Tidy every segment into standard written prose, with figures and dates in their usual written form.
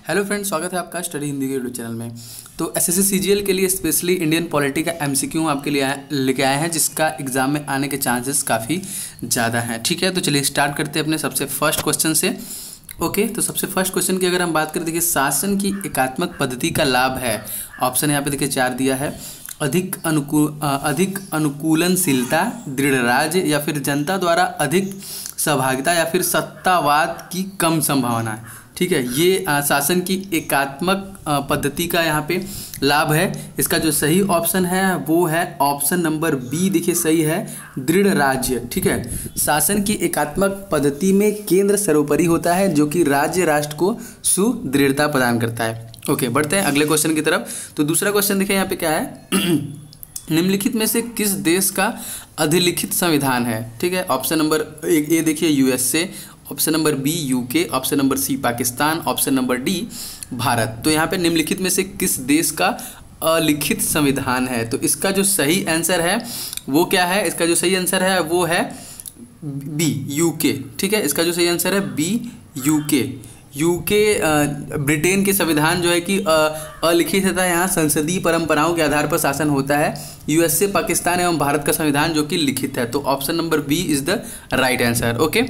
Hello friends, स्वागत है आपका स्टडी हिंदी के यूट्यूब चैनल में। तो एसएससी सीजीएल के लिए स्पेशली इंडियन पॉलिटी का एमसीक्यू आपके लिए लेके आए हैं, जिसका एग्जाम में आने के चांसेस काफ़ी ज़्यादा हैं। ठीक है, तो चलिए स्टार्ट करते हैं अपने सबसे फर्स्ट क्वेश्चन से। ओके, तो सबसे फर्स्ट क्वेश्चन की अगर हम बात करें, देखिए शासन की एकात्मक पद्धति का लाभ है। ऑप्शन यहाँ पे देखिए 4 दिया है। अधिक अनुकूलनशीलता, दृढ़ राज्य, या फिर जनता द्वारा अधिक सहभागिता, या फिर सत्तावाद की कम संभावना है। ठीक है, ये शासन की एकात्मक पद्धति का यहाँ पे लाभ है। इसका जो सही ऑप्शन है वो है ऑप्शन नंबर बी। देखिए सही है, दृढ़ राज्य। ठीक है, शासन की एकात्मक पद्धति में केंद्र सर्वोपरि होता है, जो कि राज्य राष्ट्र को सुदृढ़ता प्रदान करता है। ओके, बढ़ते हैं अगले क्वेश्चन की तरफ। तो दूसरा क्वेश्चन देखिए यहाँ पे क्या है निम्नलिखित में से किस देश का अधिलिखित संविधान है। ठीक है, ऑप्शन नंबर ए देखिए USA, option number B UK, option number C Pakistan, option number D Bharat. तो यहाँ पे निम्नलिखित में से किस देश का अलिखित संविधान है। तो इसका जो सही आंसर है वो क्या है, इसका जो सही आंसर है वो है बी यूके। ठीक है, इसका जो सही आंसर है बी यूके। ब्रिटेन के संविधान जो है कि अलिखित है, यहाँ संसदीय परंपराओं के आधार पर शासन होता है। यूएसए, पाकिस्तान एवं भारत का संविधान जो कि लिखित है। तो option number B is the right answer. Okay,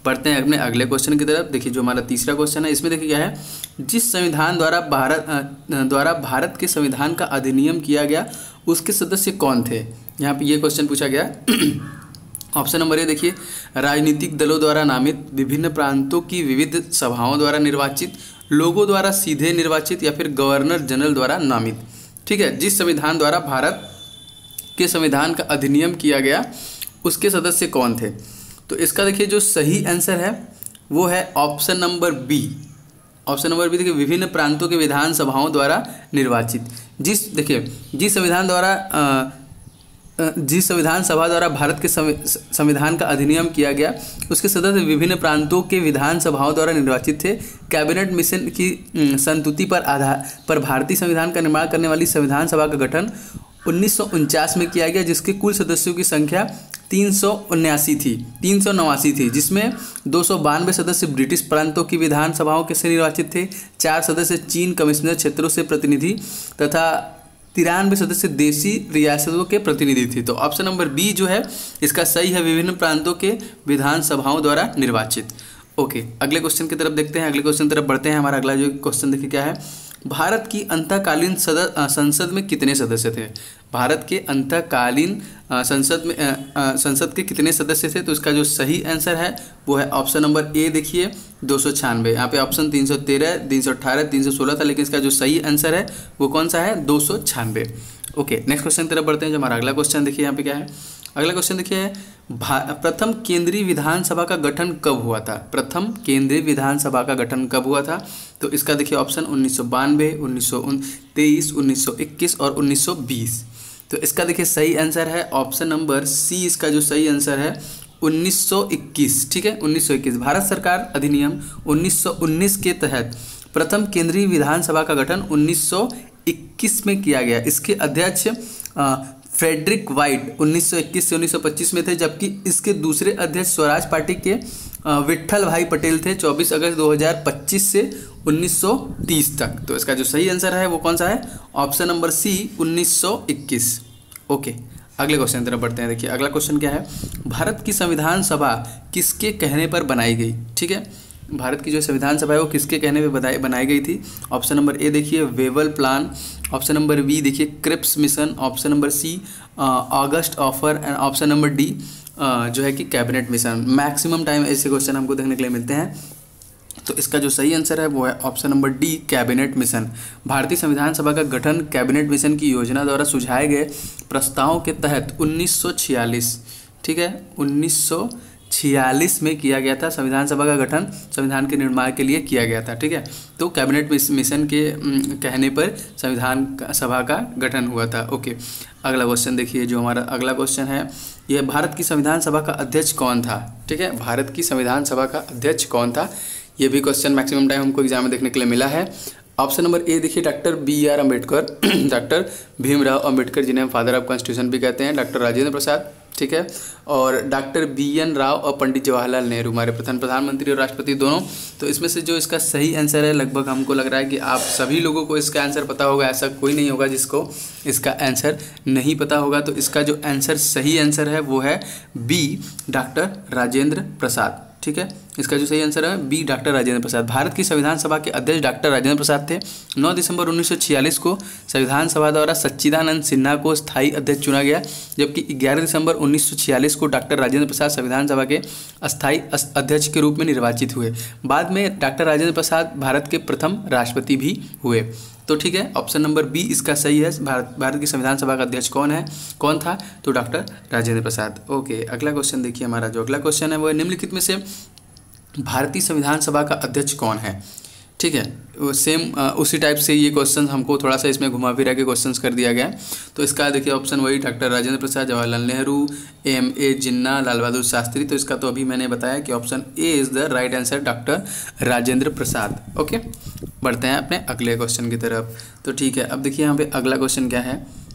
पढ़ते हैं अपने अगले क्वेश्चन की तरफ। देखिए जो हमारा तीसरा क्वेश्चन है, इसमें देखिए क्या है, जिस संविधान द्वारा भारत के संविधान का अधिनियम किया गया उसके सदस्य कौन थे। यहाँ पे ये क्वेश्चन पूछा गया। ऑप्शन नंबर ए देखिए, राजनीतिक दलों द्वारा नामित, विभिन्न प्रांतों की विविध सभाओं द्वारा निर्वाचित, लोगों द्वारा सीधे निर्वाचित, या फिर गवर्नर जनरल द्वारा नामित। ठीक है, जिस संविधान द्वारा भारत के संविधान का अधिनियम किया गया उसके सदस्य कौन थे। तो इसका देखिए जो सही आंसर है वो है option number B. Option number B देखिए, विभिन्न प्रांतों के विधानसभाओं द्वारा निर्वाचित। जिस संविधान सभा द्वारा भारत के संविधान का अधिनियम किया गया उसके सदस्य विभिन्न प्रांतों के विधानसभाओं द्वारा निर्वाचित थे। कैबिनेट मिशन की संस्तुति पर भारतीय संविधान का निर्माण करने वाली संविधान सभा का गठन 1949 में किया गया, जिसके कुल सदस्यों की संख्या 389 थी, जिसमें 292 सदस्य ब्रिटिश प्रांतों की विधानसभाओं के से निर्वाचित थे, 4 सदस्य चीन कमिश्नर क्षेत्रों से प्रतिनिधि तथा 93 सदस्य देशी रियासतों के प्रतिनिधि थे। तो ऑप्शन नंबर बी जो है इसका सही है, विभिन्न प्रांतों के विधानसभाओं द्वारा निर्वाचित। ओके, अगले क्वेश्चन की तरफ देखते हैं। अगले क्वेश्चन की तरफ बढ़ते हैं। हमारा अगला जो क्वेश्चन देखिए क्या है, भारत की अंतःकालीन संसद में कितने सदस्य थे। भारत के अंतःकालीन संसद के कितने सदस्य थे। तो इसका जो सही आंसर है वो है ऑप्शन नंबर ए देखिए 296। यहाँ पे ऑप्शन 313, 318, 316 था, लेकिन इसका जो सही आंसर है वो कौन सा है, 296। ओके, नेक्स्ट क्वेश्चन की तरफ बढ़ते हैं। जो हमारा अगला क्वेश्चन देखिए यहाँ पे क्या है, अगला क्वेश्चन देखिए, प्रथम केंद्रीय विधानसभा का गठन कब हुआ था। प्रथम केंद्रीय विधानसभा का गठन कब हुआ था। तो इसका देखिए ऑप्शन 1992, 1923, 1921 और 1920। तो इसका देखिए सही आंसर है ऑप्शन नंबर सी। इसका जो सही आंसर है 1921। ठीक है, 1921। भारत सरकार अधिनियम 1919 के तहत प्रथम केंद्रीय विधानसभा का गठन 1921 में किया गया। इसके अध्यक्ष फ्रेडरिक वाइट 1921 से 1925 में थे, जबकि इसके दूसरे अध्यक्ष स्वराज पार्टी के विट्ठल भाई पटेल थे 24 अगस्त 2025 से 1930 तक। तो इसका जो सही आंसर है वो कौन सा है, ऑप्शन नंबर सी 1921। ओके, अगले क्वेश्चन की तरफ बढ़ते हैं। देखिए अगला क्वेश्चन क्या है, भारत की संविधान सभा किसके कहने पर बनाई गई। ठीक है, भारत की जो संविधान सभा है वो किसके कहने पे बनाई गई थी। ऑप्शन नंबर ए देखिए Wavell plan, option number B देखिए Cripps mission, option number C August offer, and option number D जो है कि कैबिनेट मिशन। मैक्सिमम टाइम ऐसे क्वेश्चन हमको देखने के लिए मिलते हैं। तो इसका जो सही आंसर है वो है option number D cabinet mission. भारतीय संविधान सभा का गठन कैबिनेट मिशन की योजना द्वारा सुझाए गए प्रस्तावों के तहत 1946, ठीक है, 1946 में किया गया था। संविधान सभा का गठन संविधान के निर्माण के लिए किया गया था। ठीक है, तो कैबिनेट मिशन के कहने पर संविधान सभा का गठन हुआ था। ओके, अगला क्वेश्चन देखिए। जो हमारा अगला क्वेश्चन है यह, भारत की संविधान सभा का अध्यक्ष कौन था। ठीक है, भारत की संविधान सभा का अध्यक्ष कौन था। ये भी क्वेश्चन मैक्सिमम टाइम हमको एग्जाम में देखने के लिए मिला है। ऑप्शन नंबर ए देखिए doctor B R Ambedkar, doctor Bhimrao Ambedkar जिन्हें हम फादर ऑफ कॉन्स्टिट्यूशन भी कहते हैं, डॉक्टर राजेंद्र प्रसाद, ठीक है, और डॉक्टर बी.एन. राव और पंडित जवाहरलाल नेहरू हमारे प्रथम प्रधानमंत्री और राष्ट्रपति दोनों। तो इसमें से जो इसका सही आंसर है, लगभग हमको लग रहा है कि आप सभी लोगों को इसका आंसर पता होगा, ऐसा कोई नहीं होगा जिसको इसका आंसर नहीं पता होगा। तो इसका जो आंसर सही आंसर है वो है बी, डॉक्टर राजेंद्र प्रसाद, ठीक है। इसका जो सही आंसर है बी, डॉक्टर राजेंद्र प्रसाद। भारत की संविधान सभा के अध्यक्ष डॉक्टर राजेंद्र प्रसाद थे। 9 दिसंबर 1946 को संविधान सभा द्वारा सच्चिदानंद सिन्हा को स्थायी अध्यक्ष चुना गया, जबकि 11 दिसंबर 1946 को डॉक्टर राजेंद्र प्रसाद संविधान सभा के अस्थायी अध्यक्ष के रूप में निर्वाचित हुए। बाद में डॉक्टर राजेंद्र प्रसाद भारत के प्रथम राष्ट्रपति भी हुए। तो ठीक है, ऑप्शन नंबर बी इसका सही है। भारत की संविधान सभा का अध्यक्ष कौन था? तो डॉक्टर राजेंद्र प्रसाद। ओके, अगला क्वेश्चन देखिए, हमारा जो अगला क्वेश्चन है वो है निम्नलिखित में से भारतीय संविधान सभा का अध्यक्ष कौन है? ठीक है, वो सेम उसी टाइप से ये क्वेश्चन हमको थोड़ा सा इसमें घुमा फिरा के क्वेश्चंस कर दिया गया। तो इसका देखिए ऑप्शन वही डॉक्टर राजेंद्र प्रसाद, जवाहरलाल नेहरू, A जिन्ना, लाल बहादुर शास्त्री। तो इसका तो अभी मैंने बताया कि option A is the right answer, doctor Rajendra Prasad. Okay, बढ़ते हैं अपने अगले क्वेश्चन की तरफ। तो ठीक है, अब देखिए यहाँ पे अगला क्वेश्चन क्या है।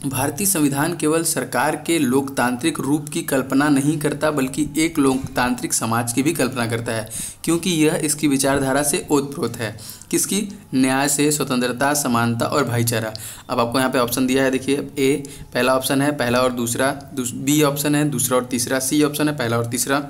भारतीय संविधान केवल सरकार के लोकतांत्रिक रूप की कल्पना नहीं करता बल्कि एक लोकतांत्रिक समाज की भी कल्पना करता है, क्योंकि यह इसकी विचारधारा से ओतप्रोत है। किसकी? न्याय से, स्वतंत्रता, समानता और भाईचारा। अब आपको यहाँ पे ऑप्शन दिया है, देखिए ए पहला ऑप्शन है, पहला और दूसरा, बी ऑप्शन है दूसरा और तीसरा, सी ऑप्शन है पहला और तीसरा,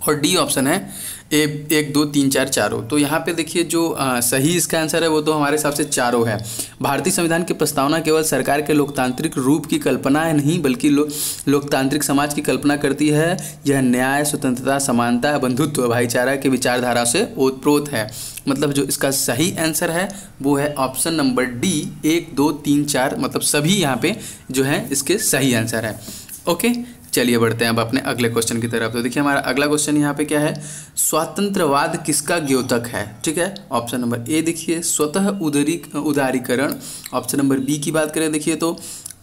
और डी ऑप्शन है ए 1 2 3 4 चारों। तो यहाँ पे देखिए जो सही इसका आंसर है वो तो हमारे हिसाब से चारों है। भारतीय संविधान की प्रस्तावना केवल सरकार के लोकतांत्रिक रूप की कल्पना है नहीं बल्कि लोकतांत्रिक समाज की कल्पना करती है। यह न्याय, स्वतंत्रता, समानता, बंधुत्व, भाईचारा की विचारधारा से ओतप्रोत है। मतलब जो इसका सही आंसर है वो है ऑप्शन नंबर डी 1 2 3 4, मतलब सभी यहाँ पे जो है इसके सही आंसर है। ओके, चलिए बढ़ते हैं अब अपने अगले क्वेश्चन की तरफ। तो देखिए हमारा अगला क्वेश्चन यहाँ पे क्या है, स्वतंत्रवाद किसका द्योतक है? ठीक है, ऑप्शन नंबर ए देखिए स्वतः उदारीकरण, ऑप्शन नंबर बी की बात करें देखिए तो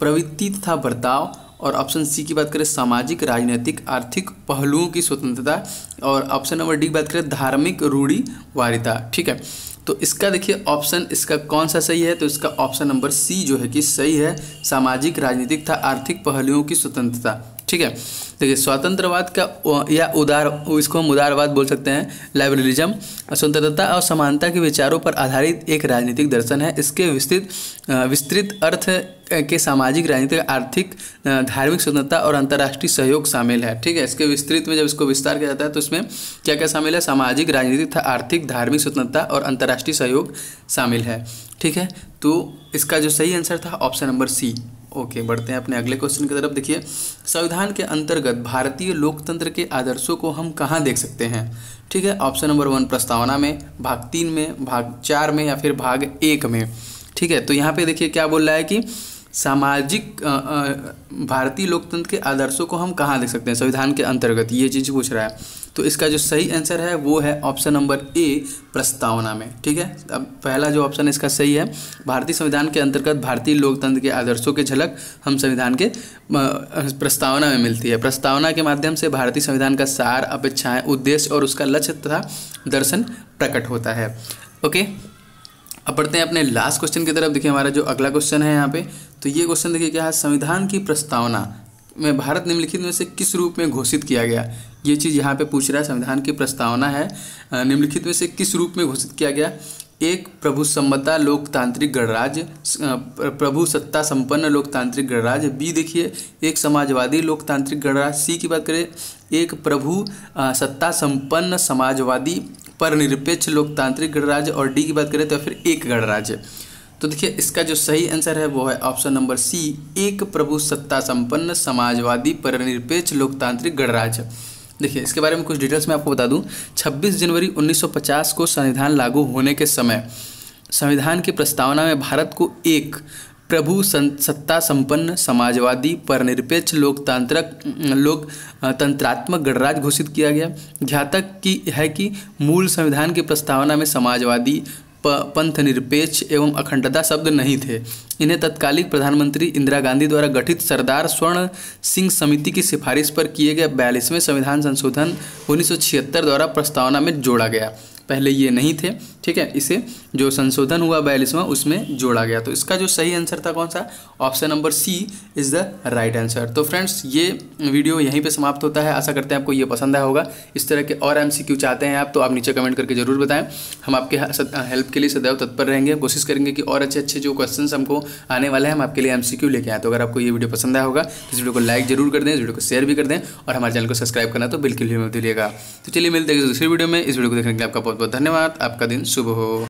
प्रवृत्ति तथा बर्ताव, और ऑप्शन सी की बात करें सामाजिक, राजनीतिक, आर्थिक पहलुओं की स्वतंत्रता, और ऑप्शन नंबर डी की बात करें धार्मिक रूढ़िवादिता। ठीक है, तो इसका देखिए ऑप्शन इसका कौन सा सही है? तो इसका ऑप्शन नंबर सी जो है कि सही है, सामाजिक, राजनीतिक तथा आर्थिक पहलुओं की स्वतंत्रता। ठीक है, देखिए स्वतंत्रवाद का या इसको हम उदारवाद बोल सकते हैं, लाइबरलिज्म, स्वतंत्रता और समानता के विचारों पर आधारित एक राजनीतिक दर्शन है। इसके विस्तृत अर्थ के सामाजिक, राजनीतिक, आर्थिक, धार्मिक स्वतंत्रता और अंतर्राष्ट्रीय सहयोग शामिल है। ठीक है, इसके विस्तृत में जब इसको विस्तार किया जाता है तो इसमें क्या क्या शामिल है? सामाजिक, राजनीतिक तथा आर्थिक, धार्मिक स्वतंत्रता और अंतर्राष्ट्रीय सहयोग शामिल है। ठीक है, तो इसका जो सही आंसर था ऑप्शन नंबर सी। ओके, बढ़ते हैं अपने अगले क्वेश्चन की तरफ। देखिए संविधान के अंतर्गत भारतीय लोकतंत्र के आदर्शों को हम कहाँ देख सकते हैं? ठीक है, ऑप्शन नंबर 1 प्रस्तावना में, भाग 3 में, भाग 4 में या फिर भाग 1 में। ठीक है, तो यहाँ पे देखिए क्या बोल रहा है कि सामाजिक भारतीय लोकतंत्र के आदर्शों को हम कहाँ देख सकते हैं संविधान के अंतर्गत, ये चीज़ पूछ रहा है। तो इसका जो सही आंसर है वो है ऑप्शन नंबर ए प्रस्तावना में। ठीक है, अब पहला जो ऑप्शन इसका सही है, भारतीय संविधान के अंतर्गत भारतीय लोकतंत्र के आदर्शों के झलक हम संविधान के प्रस्तावना में मिलती है। प्रस्तावना के माध्यम से भारतीय संविधान का सार, अपेक्षाएं, उद्देश्य और उसका लक्ष्य तथा दर्शन प्रकट होता है। ओके, अब बढ़ते हैं अपने लास्ट क्वेश्चन की तरफ। देखिए हमारा जो अगला क्वेश्चन है यहाँ पे, तो ये क्वेश्चन देखिए क्या है, संविधान की प्रस्तावना में भारत निम्नलिखित में से किस रूप में घोषित किया गया? ये चीज़ यहाँ पे पूछ रहा है। संविधान की प्रस्तावना है, निम्नलिखित में से किस रूप में घोषित किया गया? एक प्रभुसम्मता लोकतांत्रिक गणराज्य, प्रभुसत्ता संपन्न लोकतांत्रिक गणराज्य, बी देखिए एक समाजवादी लोकतांत्रिक गणराज्य, सी की बात करें एक प्रभु सत्ता संपन्न समाजवादी पर निरपेक्ष लोकतांत्रिक गणराज्य, और डी की बात करें तो फिर एक गणराज्य। तो देखिए इसका जो सही आंसर है वो है ऑप्शन नंबर सी एक प्रभु सत्ता संपन्न समाजवादी पर निरपेक्ष लोकतांत्रिक गणराज्य। देखिए इसके बारे में कुछ डिटेल्स मैं आपको बता दूं। 26 जनवरी 1950 को संविधान लागू होने के समय संविधान की प्रस्तावना में भारत को एक प्रभु सत्ता संपन्न समाजवादी पर निरपेक्ष लोकतंत्रात्मक गणराज्य घोषित किया गया। ध्यातक की है कि मूल संविधान की प्रस्तावना में समाजवादी, पंथ निरपेक्ष एवं अखंडता शब्द नहीं थे। इन्हें तत्कालीन प्रधानमंत्री इंदिरा गांधी द्वारा गठित सरदार स्वर्ण सिंह समिति की सिफारिश पर किए गए 42वें संविधान संशोधन 1976 द्वारा प्रस्तावना में जोड़ा गया। पहले ये नहीं थे। ठीक है, इसे जो संशोधन हुआ 42वां उसमें जोड़ा गया। तो इसका जो सही आंसर था कौन सा, option number C is the right answer. तो फ्रेंड्स ये वीडियो यहीं पे समाप्त होता है। आशा करते हैं आपको ये पसंद आया होगा। इस तरह के और MCQ चाहते हैं आप तो आप नीचे कमेंट करके जरूर बताएं। हम आपके हेल्प के लिए सदैव तत्पर रहेंगे, कोशिश करेंगे कि और अच्छे अच्छे जो क्वेश्चन हमको आने वाले हैं हम आपके लिए MCQ लेके आए। तो अगर आपको ये वीडियो पसंद आया होगा तो इस वीडियो को लाइक जरूर कर दें, इस वीडियो को शेयर भी कर दें और हमारे चैनल को सब्सक्राइब करना तो बिल्कुल भी मत भूलिएगा। तो चलिए मिलते हैं दूसरी वीडियो में। इस वीडियो को देखने के लिए आपका बहुत बहुत धन्यवाद। आपका दिन शुभ हो।